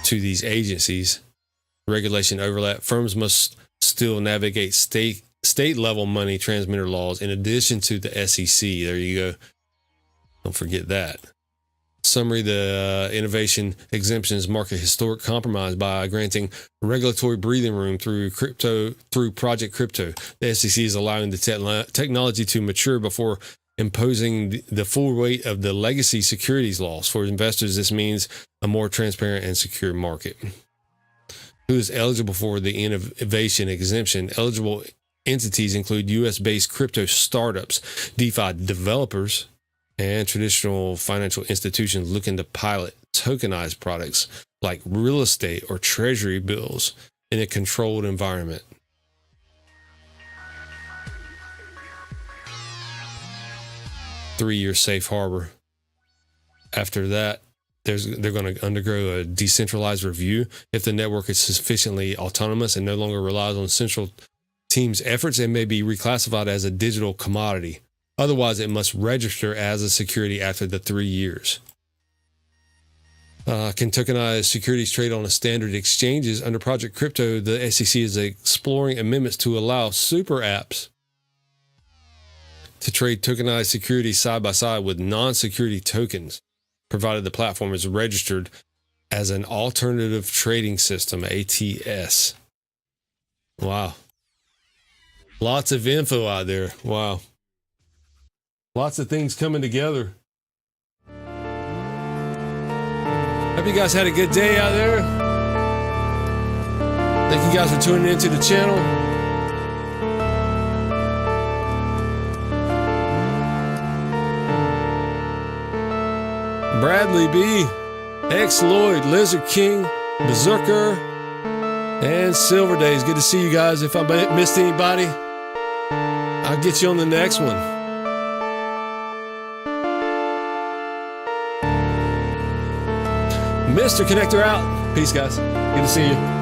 to these agencies. Regulation overlap. Firms must still navigate state level money transmitter laws in addition to the SEC. There you go. Don't forget that. Summary, the innovation exemptions mark a historic compromise by granting regulatory breathing room through Project Crypto. The SEC is allowing the technology to mature before imposing the full weight of the legacy securities laws. For investors, this means a more transparent and secure market. Who is eligible for the innovation exemption? Eligible entities include US-based crypto startups, DeFi developers, and traditional financial institutions looking to pilot tokenized products like real estate or treasury bills in a controlled environment. Three-year safe harbor. After that, they're going to undergo a decentralized review. If the network is sufficiently autonomous and no longer relies on central teams' efforts, it may be reclassified as a digital commodity. Otherwise, it must register as a security after the 3 years. Can tokenized securities trade on a standard exchanges? Under Project Crypto, the SEC is exploring amendments to allow super apps to trade tokenized securities side by side with non-security tokens, provided the platform is registered as an alternative trading system, ATS. Wow. Lots of info out there. Wow. Lots of things coming together. Hope you guys had a good day out there. Thank you guys for tuning into the channel. Bradley B, X Lloyd, Lizard King, Berserker, and Silver Days. Good to see you guys. If I missed anybody, I'll get you on the next one. MrConectr out. Peace, guys. Good to see you.